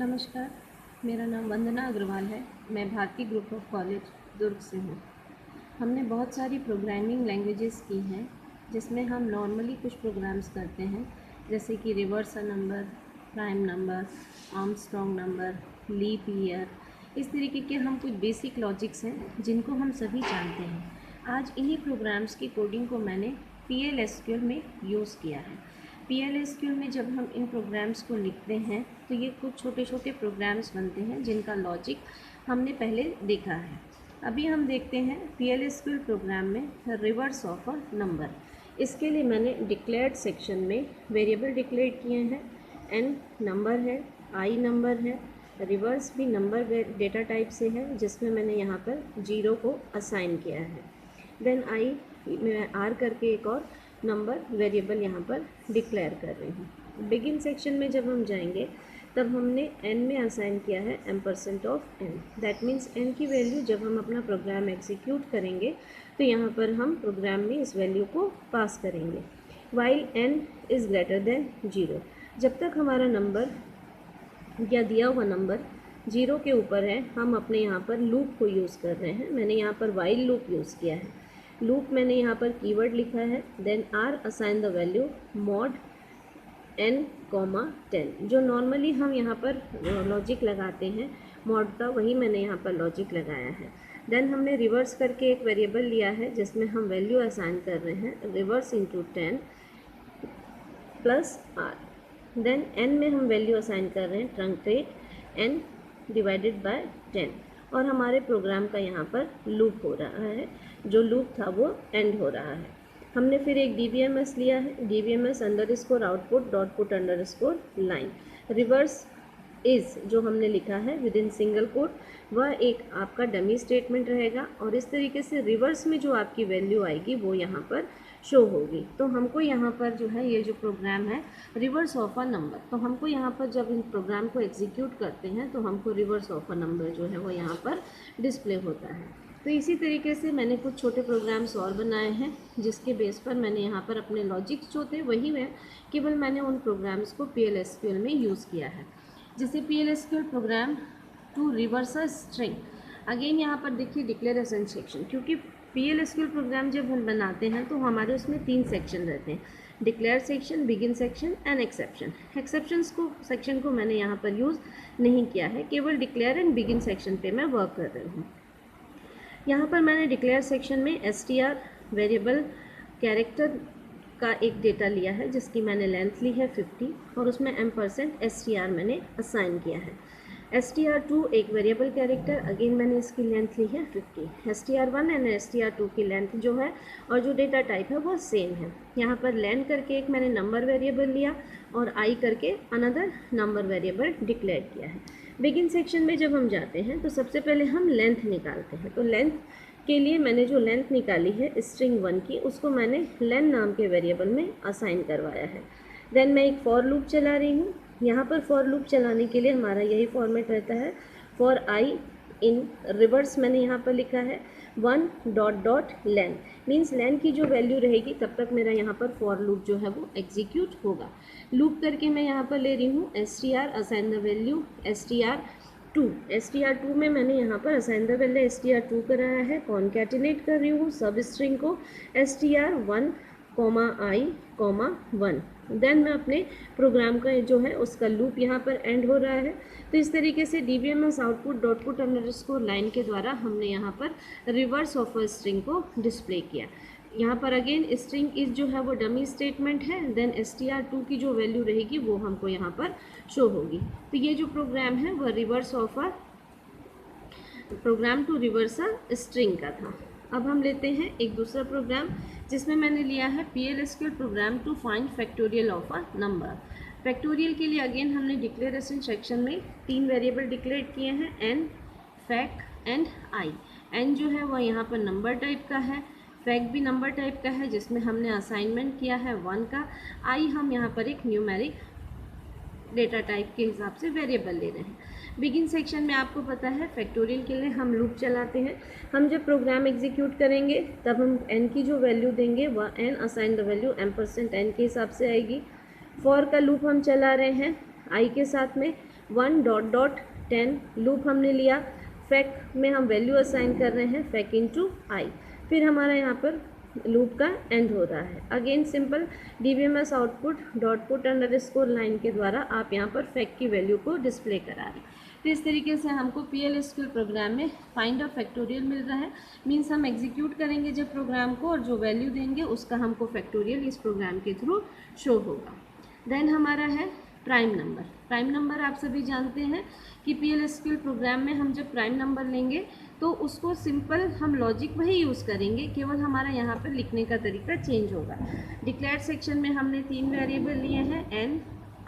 नमस्कार, मेरा नाम वंदना अग्रवाल है। मैं भारती ग्रुप ऑफ कॉलेज दुर्ग से हूँ। हमने बहुत सारी प्रोग्रामिंग लैंग्वेजेस की हैं, जिसमें हम नॉर्मली कुछ प्रोग्राम्स करते हैं, जैसे कि reverse a number, prime number, Armstrong number, leap year. इस तरीके के हम कुछ बेसिक लॉजिक्स हैं जिनको हम सभी जानते हैं। आज इन्हीं प्रोग्राम्स की कोडिंग को मैंने PL/SQL में यूज़ किया है। PL/SQL में जब हम इन प्रोग्राम्स को लिखते हैं तो ये कुछ छोटे छोटे प्रोग्राम्स बनते हैं जिनका लॉजिक हमने पहले देखा है। अभी हम देखते हैं PL/SQL प्रोग्राम में रिवर्स ऑफ अ नंबर। इसके लिए मैंने डिक्लेयर्ड सेक्शन में वेरिएबल डिक्लेयर किए हैं। n नंबर है, i नंबर है, रिवर्स भी नंबर डेटा टाइप से है, जिसमें मैंने यहाँ पर 0 को असाइन किया है। देन मैं r करके एक और नंबर वेरिएबल यहाँ पर डिक्लेयर कर रही हूँ। बिगिन सेक्शन में जब हम जाएंगे तब हमने n में असाइन किया है %n। दैट मीन्स n की वैल्यू जब हम अपना प्रोग्राम एग्जीक्यूट करेंगे तो यहाँ पर हम प्रोग्राम में इस वैल्यू को पास करेंगे। While n is greater than 0, जब तक हमारा नंबर या दिया हुआ नंबर 0 के ऊपर है, हम अपने यहाँ पर लूप को यूज़ कर रहे हैं। मैंने यहाँ पर वाइल लूप यूज़ किया है। लूप मैंने यहाँ पर कीवर्ड लिखा है, then r assign the value mod n, 10। जो नॉर्मली हम यहाँ पर लॉजिक लगाते हैं मॉड का, वही मैंने यहाँ पर लॉजिक लगाया है। देन हमने रिवर्स करके एक वेरिएबल लिया है जिसमें हम वैल्यू असाइन कर रहे हैं reverse into 10 plus r। Then n में हम वैल्यू असाइन कर रहे हैं ट्रंकेट n डिवाइडेड बाय 10, और हमारे प्रोग्राम का यहाँ पर लूप हो रहा है। जो लूप था वो एंड हो रहा है। हमने फिर एक DBMS लिया है, DBMS underscore output dot put underscore line. Reverse is जो हमने लिखा है विद इन सिंगल कोट, वह एक आपका डमी स्टेटमेंट रहेगा, और इस तरीके से रिवर्स में जो आपकी वैल्यू आएगी वो यहाँ पर शो होगी। तो हमको यहाँ पर जो है ये जो प्रोग्राम है रिवर्स ऑफ अ नंबर, तो हमको यहाँ पर जब इन प्रोग्राम को एग्जीक्यूट करते हैं तो हमको रिवर्स ऑफ अ नंबर जो है वो यहाँ पर डिस्प्ले होता है। तो इसी तरीके से मैंने कुछ छोटे प्रोग्राम्स और बनाए हैं, जिसके बेस पर मैंने यहाँ पर अपने लॉजिक्स जो थे वही है, केवल मैंने उन प्रोग्राम्स को PL/SQL में यूज़ किया है। जैसे PL/SQL program to reverse a string. Again यहाँ पर देखिए डिक्लेरेशन सेक्शन, क्योंकि PL/SQL प्रोग्राम जब हम बनाते हैं तो हमारे उसमें 3 सेक्शन रहते हैं, declare section, begin section and exception. Section को मैंने यहाँ पर यूज़ नहीं किया है, केवल डिक्लेयर एंड बिगिन सेक्शन पे मैं वर्क कर रही हूँ। यहाँ पर मैंने डिक्लेयर सेक्शन में str वेरिएबल कैरेक्टर का एक डेटा लिया है, जिसकी मैंने लेंथ ली है 50, और उसमें %str मैंने असाइन किया है। str2 एक वेरिएबल कैरेक्टर, अगेन मैंने इसकी लेंथ ली है 50। str1 एंड str2 की लेंथ जो है और जो डेटा टाइप है वो सेम है। यहाँ पर लेन करके एक मैंने नंबर वेरिएबल लिया और i करके अनदर नंबर वेरिएबल डिक्लेयर किया है। बिगिन सेक्शन में जब हम जाते हैं तो सबसे पहले हम लेंथ निकालते हैं। तो लेंथ के लिए मैंने जो लेंथ निकाली है स्ट्रिंग 1 की, उसको मैंने लेन नाम के वेरिएबल में असाइन करवाया है। देन मैं एक फॉर लूप चला रही हूँ। यहाँ पर फॉर लूप चलाने के लिए हमारा यही फॉर्मेट रहता है, फॉर आई इन रिवर्स मैंने यहाँ पर लिखा है 1 ... मीन्स लेन की जो वैल्यू रहेगी तब तक मेरा यहाँ पर फॉर लूप जो है वो एग्जीक्यूट होगा। लूप करके मैं यहाँ पर ले रही हूँ str assign the value str2 में मैंने यहाँ पर असाइन द वैल्यू str2 कराया है। कॉन्कैटिनेट कर रही हूँ सब स्ट्रिंग को str1 i 1। देन मैं अपने प्रोग्राम का जो है उसका लूप यहाँ पर एंड हो रहा है। तो इस तरीके से DBMS output dot put underscore line के द्वारा हमने यहाँ पर रिवर्स ऑफ अ स्ट्रिंग को डिस्प्ले किया। यहाँ पर अगेन स्ट्रिंग इज जो है वो डमी स्टेटमेंट है, देन str2 की जो वैल्यू रहेगी वो हमको यहाँ पर शो होगी। तो ये जो प्रोग्राम है वह reverse of a program to reverse a string का था। अब हम लेते हैं एक दूसरा प्रोग्राम, जिसमें मैंने लिया है PL/SQL program to find factorial of a number. Factorial के लिए अगेन हमने डिक्लेरेशन सेक्शन में 3 वेरिएबल डिक्लेयर किए हैं, n, fact and i। n जो है वह यहाँ पर नंबर टाइप का है, fact भी नंबर टाइप का है जिसमें हमने असाइनमेंट किया है 1 का, i हम यहाँ पर एक न्यूमेरिक डेटा टाइप के हिसाब से वेरिएबल ले रहे हैं। बिगिन सेक्शन में आपको पता है फैक्टोरियल के लिए हम लूप चलाते हैं। हम जब प्रोग्राम एग्जीक्यूट करेंगे तब हम n की जो वैल्यू देंगे वह n assign the value %n के हिसाब से आएगी। फॉर का लूप हम चला रहे हैं, आई के साथ में 1 डॉट डॉट 10 लूप हमने लिया, फैक में हम वैल्यू असाइन कर रहे हैं फैक इनटू आई, फिर हमारा यहाँ पर लूप का एंड हो रहा है। Again simple DBMS output dot put underscore line के द्वारा आप यहाँ पर फैक्ट की वैल्यू को डिस्प्ले करा रहे हैं। तो इस तरीके से हमको PLSQL प्रोग्राम में फाइंड ऑफ फैक्टोरियल मिल रहा है। मीन्स हम एग्जीक्यूट करेंगे जब प्रोग्राम को और जो वैल्यू देंगे उसका हमको फैक्टोरियल इस प्रोग्राम के थ्रू शो होगा। देन हमारा है प्राइम नंबर। प्राइम नंबर आप सभी जानते हैं कि PLSQL प्रोग्राम में हम जब प्राइम नंबर लेंगे तो उसको सिंपल हम लॉजिक वही यूज़ करेंगे, केवल हमारा यहाँ पर लिखने का तरीका चेंज होगा। डिक्लेयर्ड सेक्शन में हमने 3 वेरिएबल लिए हैं, n,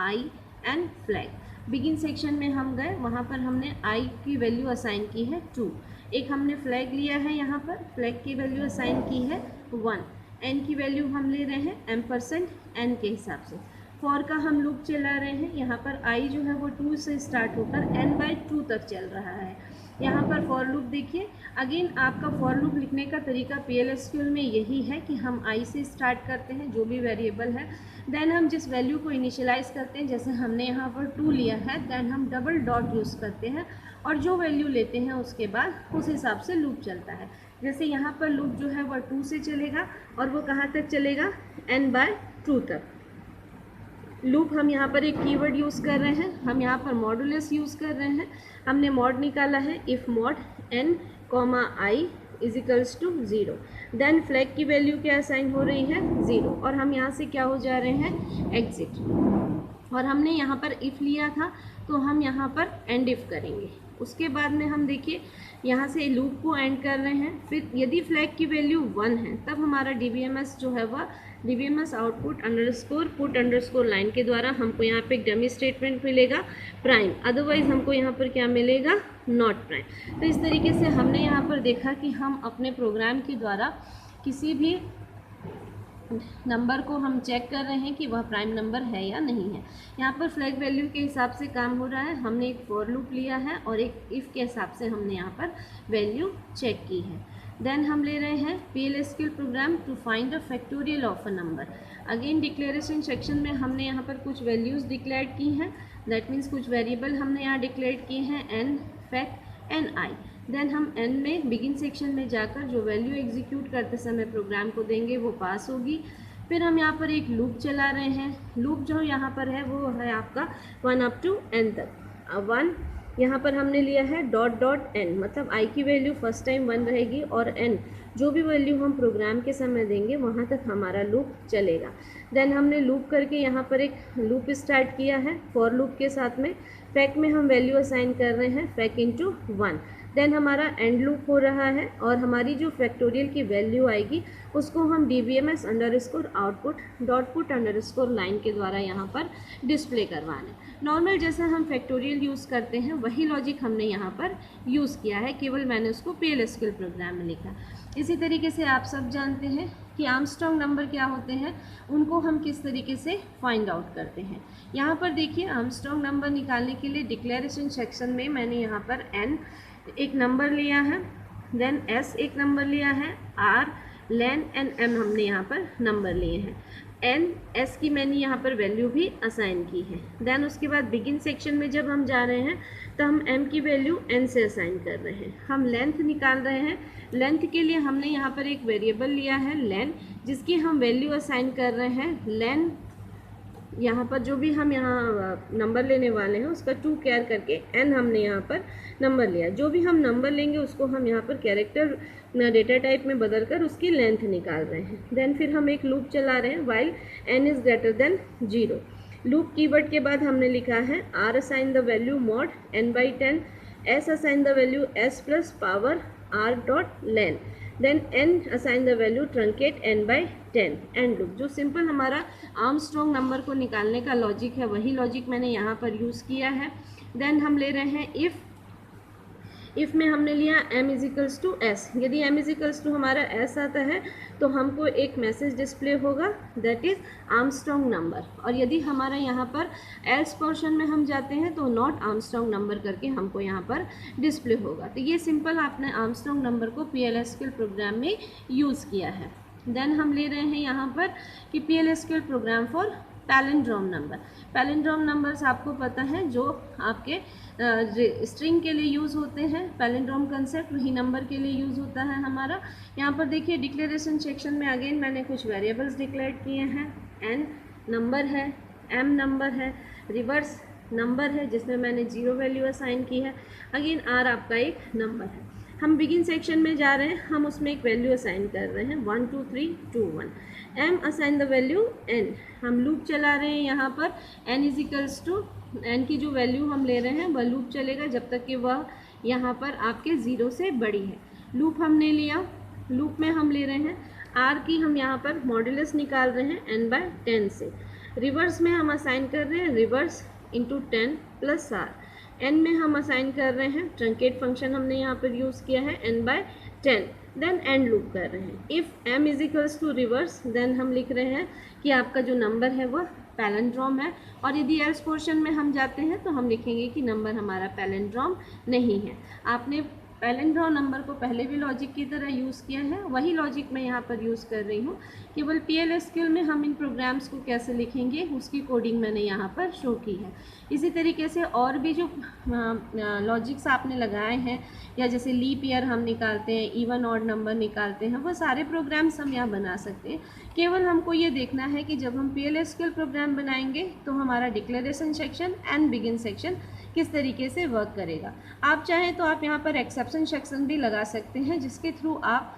i and flag. Begin section में हम गए, वहाँ पर हमने i की वैल्यू असाइन की है 2। एक हमने फ्लैग लिया है, यहाँ पर फ्लैग की वैल्यू असाइन की है 1। n की वैल्यू हम ले रहे हैं एम्परसेंड n के हिसाब से। फॉर का हम लूप चला रहे हैं, यहाँ पर i जो है वो 2 से स्टार्ट होकर n/2 तक चल रहा है। यहाँ पर फॉर लूप देखिए, अगेन आपका फॉर लूप लिखने का तरीका PLSQL में यही है कि हम i से स्टार्ट करते हैं जो भी वेरिएबल है, देन हम जिस वैल्यू को इनिशियलाइज करते हैं, जैसे हमने यहाँ पर 2 लिया है, देन हम डबल डॉट यूज़ करते हैं और जो वैल्यू लेते हैं उसके बाद उस हिसाब से लूप चलता है। जैसे यहाँ पर लूप जो है वह 2 से चलेगा और वो कहाँ तक चलेगा, n/2 तक। लूप हम यहाँ पर एक कीवर्ड यूज़ कर रहे हैं, हम यहाँ पर मॉडुलस यूज़ कर रहे हैं। हमने मॉड निकाला है, if mod n, i equals to 0। Then flag की वैल्यू क्या असाइन हो रही है 0 और हम यहाँ से क्या हो जा रहे हैं एग्जिट। और हमने यहाँ पर इफ़ लिया था तो हम यहाँ पर एंड इफ़ करेंगे। उसके बाद में हम देखिए यहाँ से लूप को एंड कर रहे हैं। फिर यदि फ्लैग की वैल्यू 1 है तब हमारा DBMS जो है वह DBMS output underscore put underscore line के द्वारा हमको यहाँ पे एक डमी स्टेटमेंट मिलेगा प्राइम, अदरवाइज हमको यहाँ पर क्या मिलेगा नॉट प्राइम। तो इस तरीके से हमने यहाँ पर देखा कि हम अपने प्रोग्राम के द्वारा किसी भी नंबर को हम चेक कर रहे हैं कि वह प्राइम नंबर है या नहीं है। यहाँ पर फ्लैग वैल्यू के हिसाब से काम हो रहा है, हमने एक फॉर लूप लिया है और एक इफ़ के हिसाब से हमने यहाँ पर वैल्यू चेक की है। देन हम ले रहे हैं PLSQL program to find a factorial of a number. Again declaration section में हमने यहाँ पर कुछ वैल्यूज़ डिक्लेयर की हैं, दैट मीन्स कुछ वेरिएबल हमने यहाँ डिक्लेयर किए हैं n, fact and i। Then हम n में बिगिन सेक्शन में जाकर जो वैल्यू एग्जीक्यूट करते समय प्रोग्राम को देंगे वो पास होगी। फिर हम यहाँ पर एक लूप चला रहे हैं, लूप जो यहाँ पर है वो है आपका 1 up to n तक। 1 यहाँ पर हमने लिया है डॉट डॉट n, मतलब i की वैल्यू फर्स्ट टाइम 1 रहेगी और n जो भी वैल्यू हम प्रोग्राम के समय देंगे वहाँ तक हमारा लूप चलेगा। देन हमने लूप करके यहाँ पर एक लूप स्टार्ट किया है फॉर लूप के साथ में। फैक्ट में हम वैल्यू असाइन कर रहे हैं फैक्ट इनटू 1। देन हमारा एंड लूप हो रहा है और हमारी जो फैक्टोरियल की वैल्यू आएगी उसको हम DBMS underscore output dot put underscore line के द्वारा यहाँ पर डिस्प्ले करवाना है। नॉर्मल जैसा हम फैक्टोरियल यूज़ करते हैं वही लॉजिक हमने यहाँ पर यूज़ किया है, केवल मैंने उसको PLSQL प्रोग्राम में लिखा। इसी तरीके से आप सब जानते हैं कि आर्मस्ट्रॉन्ग नंबर क्या होते हैं, उनको हम किस तरीके से फाइंड आउट करते हैं। यहाँ पर देखिए आर्मस्ट्रॉन्ग नंबर निकालने के लिए डिक्लेरेशन सेक्शन में मैंने यहाँ पर n एक नंबर लिया है, देन s एक नंबर लिया है, r, len एंड m हमने यहाँ पर नंबर लिए हैं। n, s की मैंने यहाँ पर वैल्यू भी असाइन की है। देन उसके बाद बिगिन सेक्शन में जब हम जा रहे हैं तो हम m की वैल्यू n से असाइन कर रहे हैं। हम लेंथ निकाल रहे हैं, लेंथ के लिए हमने यहाँ पर एक वेरिएबल लिया है len, जिसकी हम वैल्यू असाइन कर रहे हैं len। यहाँ पर जो भी हम यहाँ नंबर लेने वाले हैं उसका 2 कैर करके n हमने यहाँ पर नंबर लिया। जो भी हम नंबर लेंगे उसको हम यहाँ पर कैरेक्टर डेटा टाइप में बदल कर उसकी लेंथ निकाल रहे हैं। देन फिर हम एक लूप चला रहे हैं while n is greater than 0। Loop keyword के बाद हमने लिखा है r assign the value mod n/10, s assign the value s plus power r dot len, then n assign the value truncate n/10 end loop. जो simple हमारा Armstrong number को निकालने का लॉजिक है वही लॉजिक मैंने यहाँ पर यूज़ किया है। देन हम ले रहे हैं इफ़ में हमने लिया m इजिकल्स टू s। यदि m इजिकल्स टू हमारा s आता है तो हमको एक मैसेज डिस्प्ले होगा दैट इज़ आर्मस्ट्रॉन्ग नंबर, और यदि हमारा यहाँ पर else पोर्शन में हम जाते हैं तो नॉट आर्मस्ट्रॉन्ग नंबर करके हमको यहाँ पर डिस्प्ले होगा। तो ये सिंपल आपने आर्मस्ट्रॉन्ग नंबर को PLSQL प्रोग्राम में यूज़ किया है। देन हम ले रहे हैं यहाँ पर कि PLSQL program for palindrome number. Palindrome numbers आपको पता है जो आपके स्ट्रिंग के लिए यूज़ होते हैं। पैलिंड्रोम कंसेप्ट वही नंबर के लिए यूज़ होता है हमारा। यहाँ पर देखिए डिक्लेरेशन सेक्शन में अगेन मैंने कुछ वेरिएबल्स डिक्लेयर किए हैं। n नंबर है, m नंबर है, रिवर्स नंबर है जिसमें मैंने 0 वैल्यू असाइन की है, अगेन r आपका एक नंबर है। हम बिगिन सेक्शन में जा रहे हैं, हम उसमें एक वैल्यू असाइन कर रहे हैं 1 2 3 2 1। m assign the value n। हम लूप चला रहे हैं यहाँ पर n इजिकल्स टू n की जो वैल्यू हम ले रहे हैं वह लूप चलेगा जब तक कि वह यहाँ पर आपके 0 से बड़ी है। लूप हमने लिया, लूप में हम ले रहे हैं r की, हम यहाँ पर मॉड्यूलस निकाल रहे हैं n/10 से। रिवर्स में हम असाइन कर रहे हैं reverse into 10 plus r। n में हम असाइन कर रहे हैं ट्रंकेट फंक्शन हमने यहाँ पर यूज़ किया है n/10। देन एंड लूप कर रहे हैं। If m is equals to reverse then हम लिख रहे हैं कि आपका जो नंबर है वह पैलिंड्रोम है, और यदि एल्स पोर्शन में हम जाते हैं तो हम लिखेंगे कि नंबर हमारा पैलिंड्रोम नहीं है। आपने पैलिंड्रोम नंबर को पहले भी लॉजिक की तरह यूज़ किया है, वही लॉजिक मैं यहाँ पर यूज़ कर रही हूँ। केवल PLSQL में हम इन प्रोग्राम्स को कैसे लिखेंगे उसकी कोडिंग मैंने यहाँ पर शो की है। इसी तरीके से और भी जो लॉजिक्स आपने लगाए हैं, या जैसे लीप ईयर हम निकालते हैं, इवन ऑड नंबर निकालते हैं, वो सारे प्रोग्राम्स हम यहाँ बना सकते हैं। केवल हमको ये देखना है कि जब हम PLSQL प्रोग्राम बनाएंगे तो हमारा declaration section and begin section किस तरीके से वर्क करेगा। आप चाहें तो आप यहाँ पर एक्सेप्शन सेक्शन भी लगा सकते हैं, जिसके थ्रू आप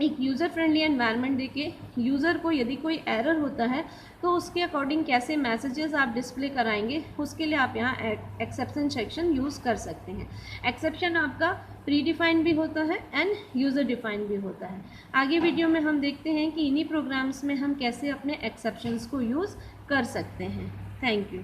एक यूज़र फ्रेंडली एनवायरनमेंट देके यूज़र को यदि कोई एरर होता है तो उसके अकॉर्डिंग कैसे मैसेजेस आप डिस्प्ले कराएंगे, उसके लिए आप यहाँ एक्सेप्शन सेक्शन यूज़ कर सकते हैं। एक्सेप्शन आपका प्री डिफाइंड भी होता है एंड यूज़र डिफाइंड भी होता है। आगे वीडियो में हम देखते हैं कि इन्हीं प्रोग्राम्स में हम कैसे अपने एक्सेप्शंस को यूज़ कर सकते हैं। Thank you.